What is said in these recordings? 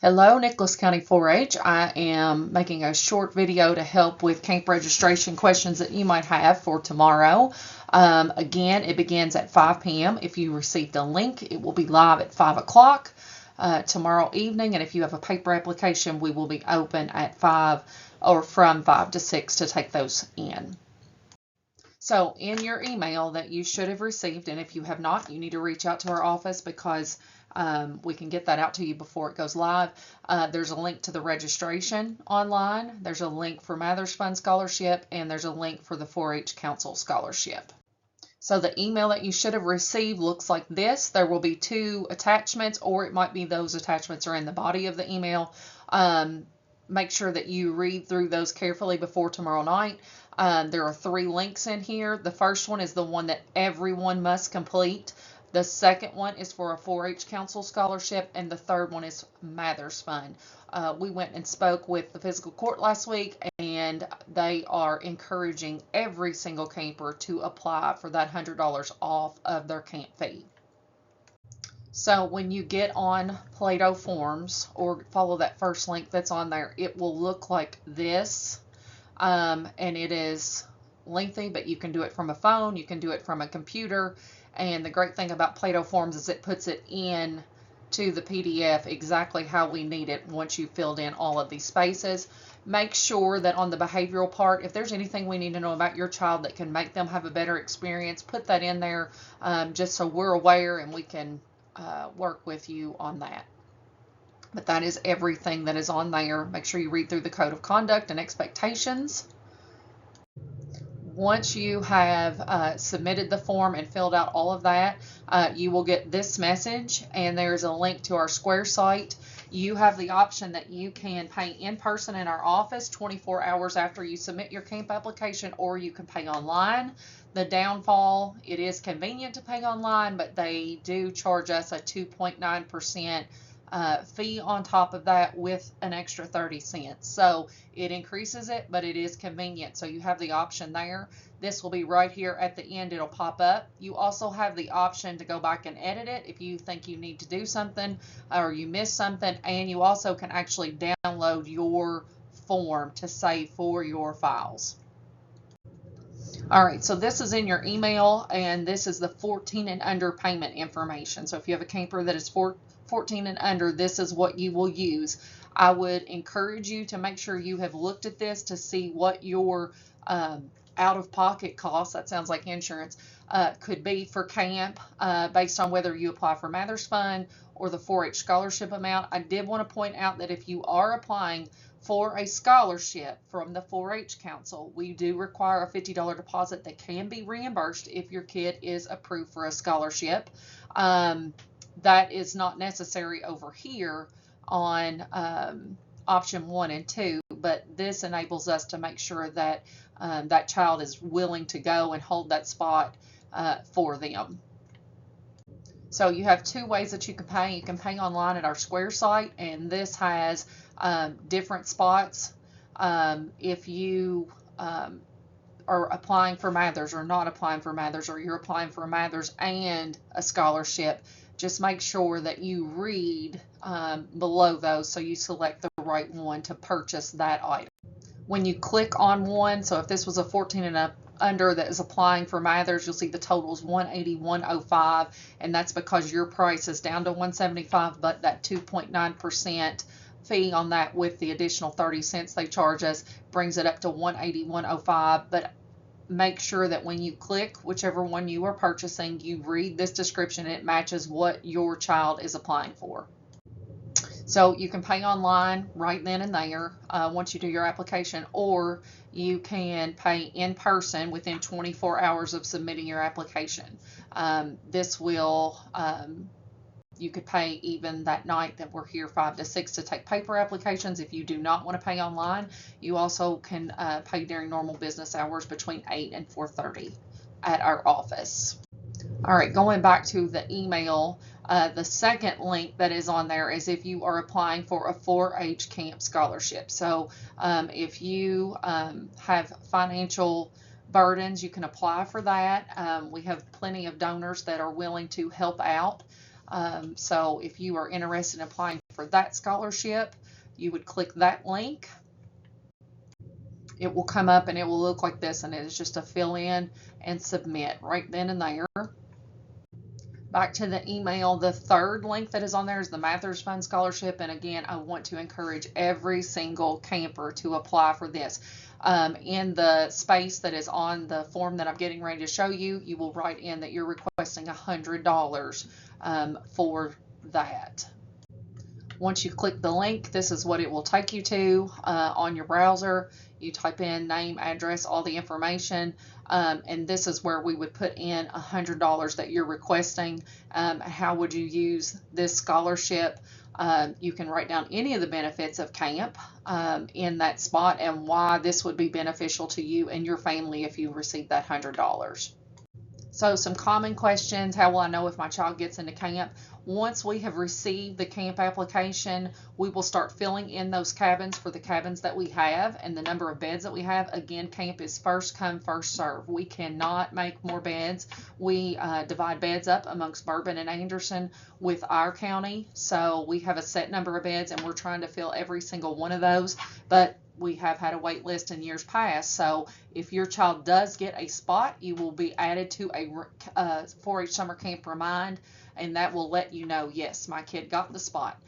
Hello, Nicholas County 4-H. I am making a short video to help with camp registration questions that you might have for tomorrow. Again, it begins at 5 p.m. If you received a link, it will be live at 5 o'clock tomorrow evening. And if you have a paper application, we will be open at 5 or from 5 to 6 to take those in. So in your email that you should have received, and if you have not, you need to reach out to our office because we can get that out to you before it goes live. There's a link to the registration online. There's a link for Mathers Fund Scholarship, and there's a link for the 4-H Council Scholarship. So the email that you should have received looks like this. There will be two attachments, or it might be those attachments are in the body of the email. Make sure that you read through those carefully before tomorrow night. There are 3 links in here. The first one is the one that everyone must complete. The second one is for a 4-H Council Scholarship, and the third one is Mathers Fund. We went and spoke with the physical court last week, and they are encouraging every single camper to apply for that $100 off of their camp fee. So when you get on Play-Doh Forms or follow that first link that's on there, it will look like this. And it is lengthy, but you can do it from a phone, you can do it from a computer. And the great thing about Play-Doh Forms is it puts it in to the PDF exactly how we need it once you've filled in all of these spaces. Make sure that on the behavioral part, if there's anything we need to know about your child that can make them have a better experience, put that in there just so we're aware and we can work with you on that. But that is everything that is on there. Make sure you read through the Code of Conduct and Expectations. Once you have submitted the form and filled out all of that, you will get this message, and there's a link to our Square site. You have the option that you can pay in person in our office 24 hours after you submit your camp application, or you can pay online. The downfall, it is convenient to pay online, but they do charge us a 2.9% fee on top of that with an extra 30 cents. So it increases it, but it is convenient. So you have the option there. This will be right here at the end. It'll pop up. You also have the option to go back and edit it if you think you need to do something or you missed something. And you also can actually download your form to save for your files. All right, so this is in your email, and this is the 14 and under payment information. So if you have a camper that is 14 and under, this is what you will use. I would encourage you to make sure you have looked at this to see what your out-of-pocket costs, that sounds like insurance, could be for camp based on whether you apply for Mathers Fund or the 4-H scholarship amount. I did want to point out that if you are applying for a scholarship from the 4-H Council, we do require a $50 deposit that can be reimbursed if your kid is approved for a scholarship. That is not necessary over here on option 1 and 2, but this enables us to make sure that that child is willing to go and hold that spot for them. So you have 2 ways that you can pay. You can pay online at our Square site, and this has different spots. If you are applying for Mathers or not applying for Mathers, or you're applying for a Mathers and a scholarship, just make sure that you read below those so you select the right one to purchase that item. When you click on one, so if this was a 14 and under that is applying for Mathers, you'll see the total is $181.05, and that's because your price is down to $175, but that 2.9% fee on that with the additional 30 cents they charge us brings it up to $181.05. But make sure that when you click whichever one you are purchasing, you read this description and it matches what your child is applying for. So you can pay online right then and there once you do your application, or you can pay in person within 24 hours of submitting your application. This will, you could pay even that night that we're here 5 to 6 to take paper applications. If you do not want to pay online, you also can pay during normal business hours between 8 and 4:30 at our office. All right, going back to the email, the second link that is on there is if you are applying for a 4-H camp scholarship. So if you have financial burdens, you can apply for that. We have plenty of donors that are willing to help out. So if you are interested in applying for that scholarship, you would click that link. It will come up and it will look like this, and it is just a fill in and submit right then and there. Back to the email, the third link that is on there is the Mathers Fund Scholarship. And again, I want to encourage every single camper to apply for this. In the space that is on the form that I'm getting ready to show you, you will write in that you're requesting $100 for that. Once you click the link, this is what it will take you to on your browser. You type in name, address, all the information, and this is where we would put in $100 that you're requesting. How would you use this scholarship? You can write down any of the benefits of camp in that spot and why this would be beneficial to you and your family if you receive that $100. So some common questions: how will I know if my child gets into camp? Once we have received the camp application, we will start filling in those cabins for the cabins that we have and the number of beds that we have. Again, camp is first come, first serve. We cannot make more beds. We divide beds up amongst Bourbon and Anderson with our county. So we have a set number of beds and we're trying to fill every single one of those. But we have had a wait list in years past. So if your child does get a spot, you will be added to a 4-H summer camp remind, and that will let you know, yes, my kid got the spot.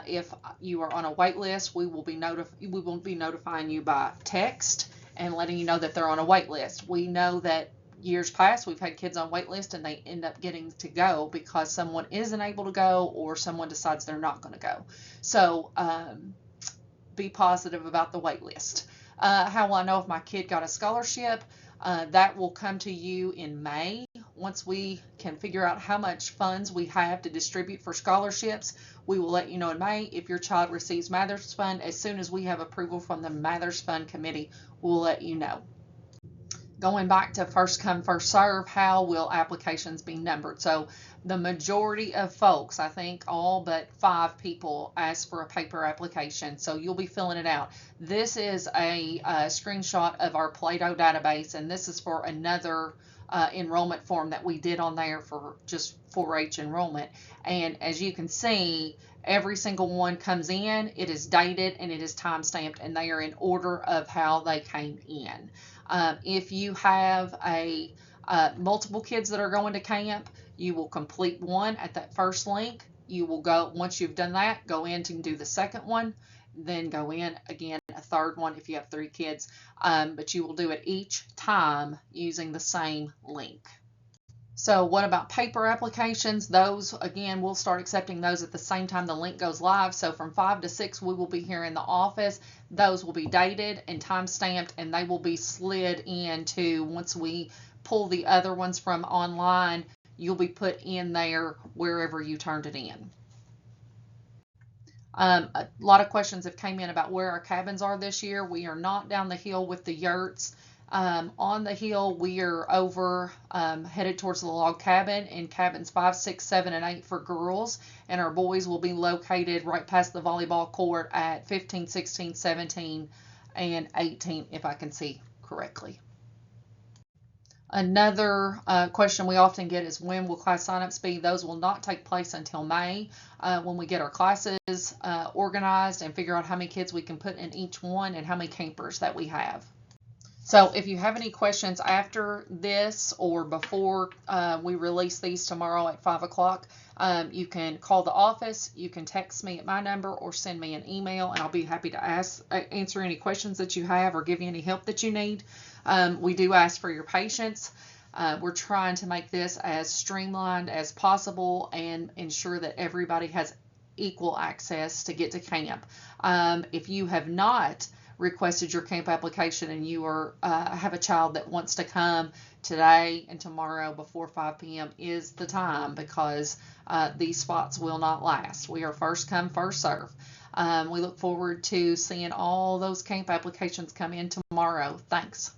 If you are on a wait list, we will be notifying you by text and letting you know that they're on a wait list. We know that years past we've had kids on wait list and they end up getting to go because someone isn't able to go or someone decides they're not going to go. So be positive about the wait list. How will I know if my kid got a scholarship? That will come to you in May. Once we can figure out how much funds we have to distribute for scholarships, we will let you know in May. If your child receives Mathers Fund, as soon as we have approval from the Mathers Fund Committee, we'll let you know. Going back to first come, first serve, how will applications be numbered? So the majority of folks, I think all but 5 people, ask for a paper application. So you'll be filling it out. This is a screenshot of our Play-Doh database, and this is for another enrollment form that we did on there for just 4-H enrollment. And as you can see, every single one comes in, it is dated, and it is time stamped, and they are in order of how they came in. If you have multiple kids that are going to camp, you will complete one at that first link. You will go, once you've done that, go in to do the second one, then go in again a third one if you have 3 kids. But you will do it each time using the same link. So what about paper applications? Those, again, we'll start accepting those at the same time the link goes live. So from 5 to 6, we will be here in the office. Those will be dated and time stamped, and they will be slid into, once we pull the other ones from online, you'll be put in there wherever you turned it in. A lot of questions have came in about where our cabins are this year. We are not down the hill with the yurts. On the hill, we are over headed towards the log cabin in cabins 5, 6, 7, and 8 for girls, and our boys will be located right past the volleyball court at 15, 16, 17, and 18, if I can see correctly. Another question we often get is, when will class signups be? Those will not take place until May when we get our classes organized and figure out how many kids we can put in each one and how many campers that we have. So if you have any questions after this or before we release these tomorrow at 5 o'clock, you can call the office, you can text me at my number, or send me an email, and I'll be happy to answer any questions that you have or give you any help that you need. We do ask for your patience. We're trying to make this as streamlined as possible and ensure that everybody has equal access to get to camp. If you have not requested your camp application and you are have a child that wants to come, today and tomorrow before 5 p.m. is the time, because these spots will not last. We are first come, first serve. We look forward to seeing all those camp applications come in tomorrow. Thanks.